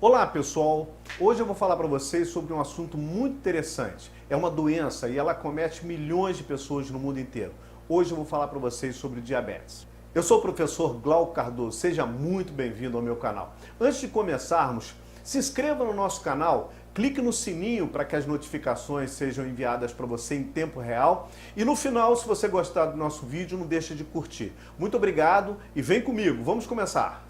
Olá pessoal, hoje eu vou falar para vocês sobre um assunto muito interessante. É uma doença e ela acomete milhões de pessoas no mundo inteiro. Hoje eu vou falar para vocês sobre diabetes. Eu sou o professor Glauco Cardoso, seja muito bem-vindo ao meu canal. Antes de começarmos, se inscreva no nosso canal, clique no sininho para que as notificações sejam enviadas para você em tempo real. E no final, se você gostar do nosso vídeo, não deixe de curtir. Muito obrigado e vem comigo, vamos começar!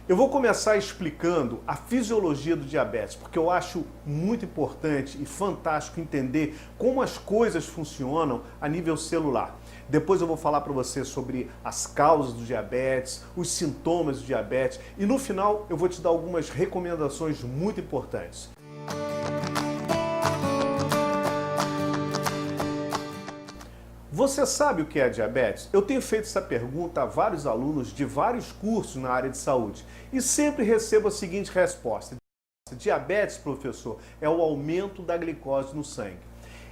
Eu vou começar explicando a fisiologia do diabetes, porque eu acho muito importante e fantástico entender como as coisas funcionam a nível celular. Depois eu vou falar para você sobre as causas do diabetes, os sintomas do diabetes e no final eu vou te dar algumas recomendações muito importantes. Você sabe o que é diabetes? Eu tenho feito essa pergunta a vários alunos de vários cursos na área de saúde e sempre recebo a seguinte resposta: diabetes, professor, é o aumento da glicose no sangue.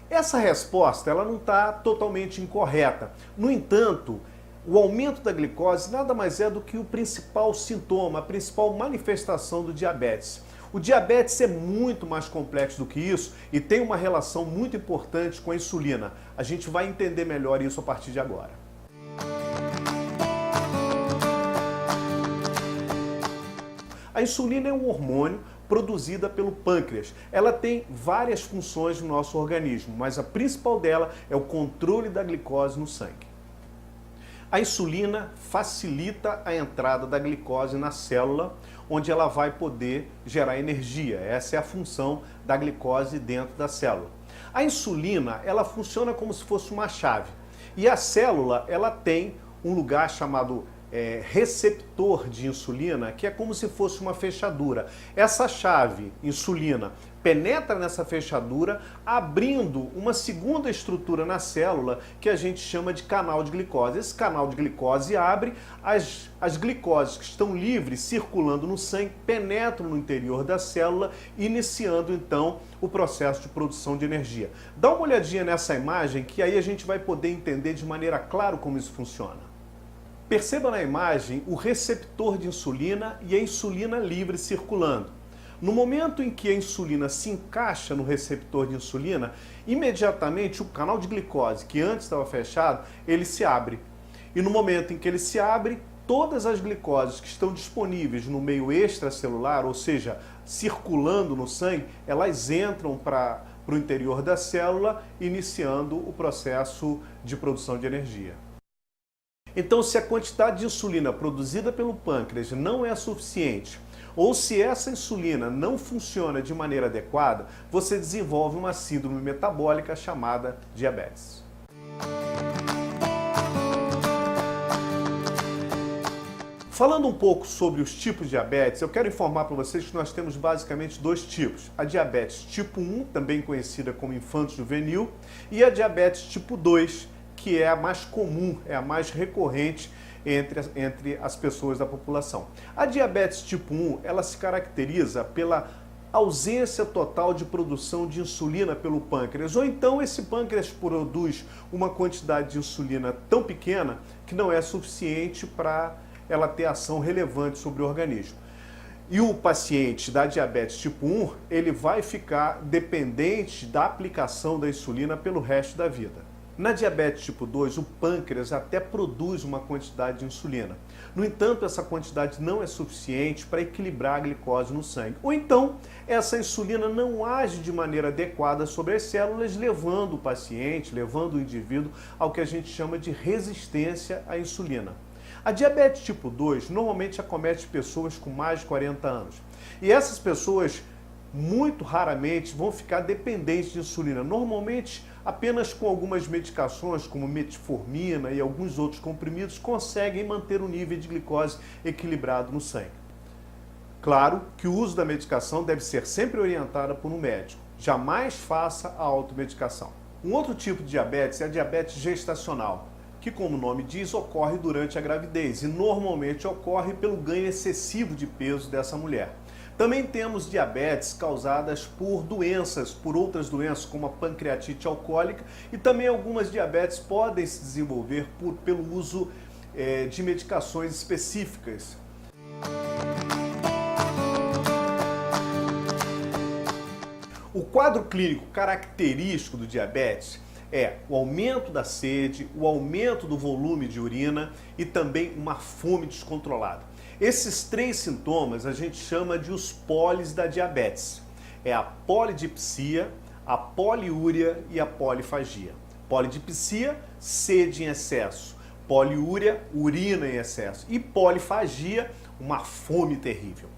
Essa resposta ela não está totalmente incorreta. No entanto, o aumento da glicose nada mais é do que o principal sintoma, a principal manifestação do diabetes. O diabetes é muito mais complexo do que isso e tem uma relação muito importante com a insulina. A gente vai entender melhor isso a partir de agora. A insulina é um hormônio produzida pelo pâncreas. Ela tem várias funções no nosso organismo, mas a principal dela é o controle da glicose no sangue. A insulina facilita a entrada da glicose na célula, onde ela vai poder gerar energia. Essa é a função da glicose dentro da célula. A insulina, ela funciona como se fosse uma chave. E a célula, ela tem um lugar chamado receptor de insulina, que é como se fosse uma fechadura. Essa chave, insulina, penetra nessa fechadura, abrindo uma segunda estrutura na célula que a gente chama de canal de glicose. Esse canal de glicose abre, as glicoses que estão livres, circulando no sangue, penetram no interior da célula, iniciando então o processo de produção de energia. Dá uma olhadinha nessa imagem que aí a gente vai poder entender de maneira clara como isso funciona. Perceba na imagem o receptor de insulina e a insulina livre circulando. No momento em que a insulina se encaixa no receptor de insulina, imediatamente o canal de glicose, que antes estava fechado, ele se abre. E no momento em que ele se abre, todas as glicoses que estão disponíveis no meio extracelular, ou seja, circulando no sangue, elas entram para o interior da célula, iniciando o processo de produção de energia. Então, se a quantidade de insulina produzida pelo pâncreas não é suficiente, ou se essa insulina não funciona de maneira adequada, você desenvolve uma síndrome metabólica chamada diabetes. Falando um pouco sobre os tipos de diabetes, eu quero informar para vocês que nós temos basicamente dois tipos. A diabetes tipo 1, também conhecida como infanto-juvenil, e a diabetes tipo 2, que é a mais comum, é a mais recorrente entre as pessoas da população. A diabetes tipo 1, ela se caracteriza pela ausência total de produção de insulina pelo pâncreas, ou então esse pâncreas produz uma quantidade de insulina tão pequena que não é suficiente para ela ter ação relevante sobre o organismo. E o paciente da diabetes tipo 1, ele vai ficar dependente da aplicação da insulina pelo resto da vida. Na diabetes tipo 2, o pâncreas até produz uma quantidade de insulina. No entanto, essa quantidade não é suficiente para equilibrar a glicose no sangue. Ou então, essa insulina não age de maneira adequada sobre as células, levando o paciente, levando o indivíduo ao que a gente chama de resistência à insulina. A diabetes tipo 2 normalmente acomete pessoas com mais de 40 anos. E essas pessoas muito raramente vão ficar dependentes de insulina. Normalmente, apenas com algumas medicações, como metformina e alguns outros comprimidos, conseguem manter o nível de glicose equilibrado no sangue. Claro que o uso da medicação deve ser sempre orientado por um médico. Jamais faça a automedicação. Um outro tipo de diabetes é a diabetes gestacional, que, como o nome diz, ocorre durante a gravidez e normalmente ocorre pelo ganho excessivo de peso dessa mulher. Também temos diabetes causadas por outras doenças, como a pancreatite alcoólica, e também algumas diabetes podem se desenvolver pelo uso de medicações específicas. O quadro clínico característico do diabetes é o aumento da sede, o aumento do volume de urina e também uma fome descontrolada. Esses três sintomas a gente chama de os polis da diabetes. É a polidipsia, a poliúria e a polifagia. Polidipsia, sede em excesso. Poliúria, urina em excesso. E polifagia, uma fome terrível.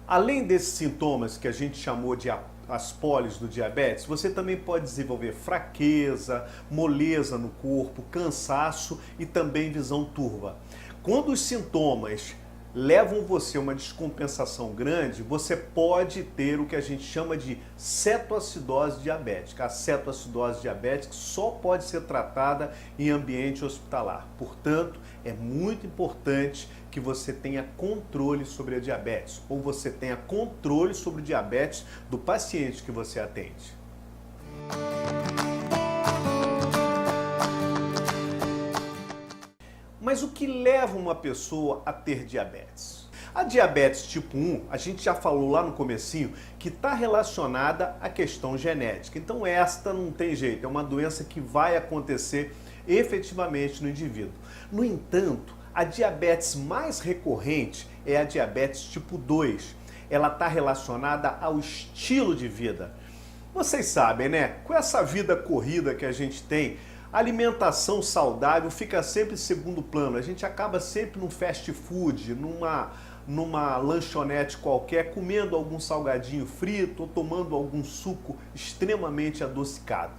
Além desses sintomas que a gente chamou de as polis do diabetes, você também pode desenvolver fraqueza, moleza no corpo, cansaço e também visão turva. Quando os sintomas levam você a uma descompensação grande, você pode ter o que a gente chama de cetoacidose diabética. A cetoacidose diabética só pode ser tratada em ambiente hospitalar. Portanto, é muito importante que você tenha controle sobre a diabetes, ou você tenha controle sobre o diabetes do paciente que você atende. Mas o que leva uma pessoa a ter diabetes? A diabetes tipo 1, a gente já falou lá no comecinho, que está relacionada à questão genética. Então esta não tem jeito, é uma doença que vai acontecer efetivamente no indivíduo. No entanto, a diabetes mais recorrente é a diabetes tipo 2. Ela está relacionada ao estilo de vida. Vocês sabem, né? Com essa vida corrida que a gente tem, a alimentação saudável fica sempre em segundo plano. A gente acaba sempre num fast food, numa lanchonete qualquer, comendo algum salgadinho frito ou tomando algum suco extremamente adocicado.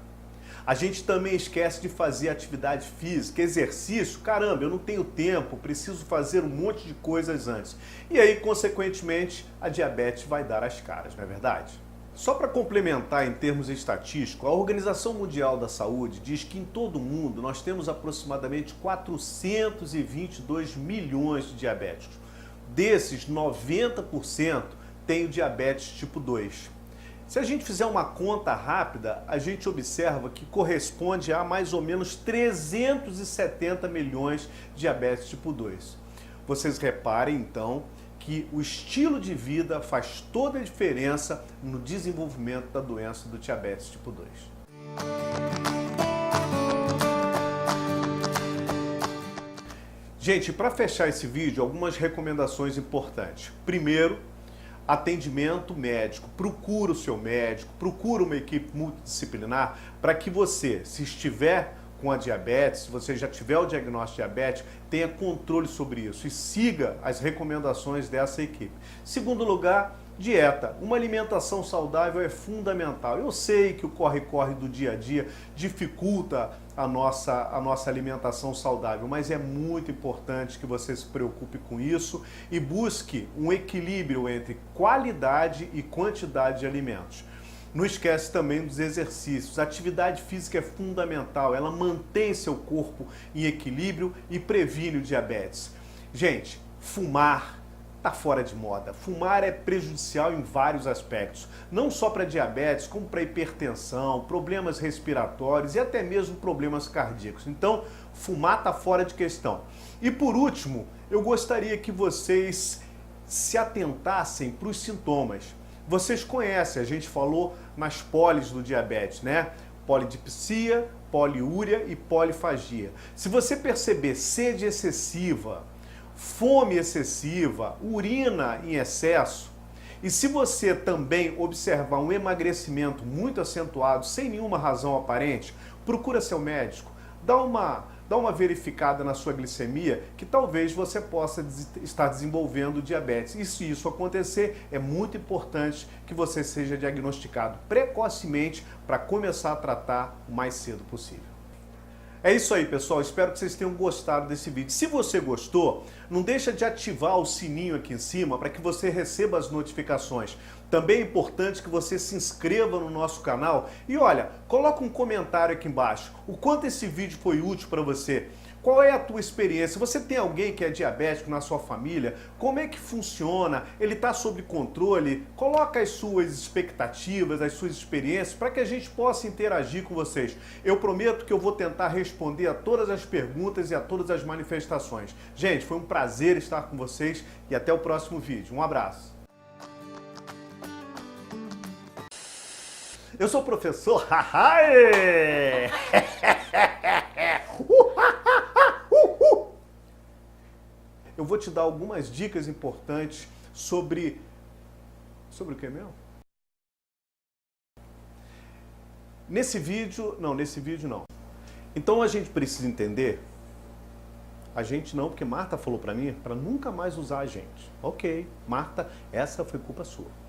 A gente também esquece de fazer atividade física, exercício. Caramba, eu não tenho tempo, preciso fazer um monte de coisas antes. E aí, consequentemente, a diabetes vai dar as caras, não é verdade? Só para complementar em termos estatísticos, a Organização Mundial da Saúde diz que em todo o mundo nós temos aproximadamente 422 milhões de diabéticos. Desses, 90% têm o diabetes tipo 2. Se a gente fizer uma conta rápida, a gente observa que corresponde a mais ou menos 370 milhões de diabetes tipo 2. Vocês reparem, então, que o estilo de vida faz toda a diferença no desenvolvimento da doença do diabetes tipo 2. Gente, para fechar esse vídeo, algumas recomendações importantes. Primeiro, atendimento médico. Procura o seu médico, procura uma equipe multidisciplinar para que você, se estiver com a diabetes, se você já tiver o diagnóstico diabético, tenha controle sobre isso e siga as recomendações dessa equipe. Segundo lugar, dieta. Uma alimentação saudável é fundamental. Eu sei que o corre-corre do dia a dia dificulta a nossa alimentação saudável, mas é muito importante que você se preocupe com isso e busque um equilíbrio entre qualidade e quantidade de alimentos. Não esquece também dos exercícios. A atividade física é fundamental, ela mantém seu corpo em equilíbrio e previne o diabetes. Gente, fumar está fora de moda. Fumar é prejudicial em vários aspectos, não só para diabetes, como para hipertensão, problemas respiratórios e até mesmo problemas cardíacos. Então, fumar está fora de questão. E por último, eu gostaria que vocês se atentassem para os sintomas. Vocês conhecem, a gente falou nas polis do diabetes, né? Polidipsia, poliúria e polifagia. Se você perceber sede excessiva, fome excessiva, urina em excesso, e se você também observar um emagrecimento muito acentuado, sem nenhuma razão aparente, procura seu médico, dá uma verificada na sua glicemia, que talvez você possa estar desenvolvendo diabetes. E se isso acontecer, é muito importante que você seja diagnosticado precocemente para começar a tratar o mais cedo possível. É isso aí, pessoal. Espero que vocês tenham gostado desse vídeo. Se você gostou, não deixa de ativar o sininho aqui em cima para que você receba as notificações. Também é importante que você se inscreva no nosso canal e olha, coloca um comentário aqui embaixo. O quanto esse vídeo foi útil para você. Qual é a tua experiência? Você tem alguém que é diabético na sua família? Como é que funciona? Ele está sob controle? Coloca as suas expectativas, as suas experiências para que a gente possa interagir com vocês. Eu prometo que eu vou tentar responder a todas as perguntas e a todas as manifestações. Gente, foi um prazer estar com vocês e até o próximo vídeo. Um abraço. Eu sou o professor Eu vou te dar algumas dicas importantes sobre o que mesmo? Nesse vídeo não. Então a gente precisa entender, a gente não, porque Marta falou pra mim, pra nunca mais usar a gente. Ok, Marta, essa foi culpa sua.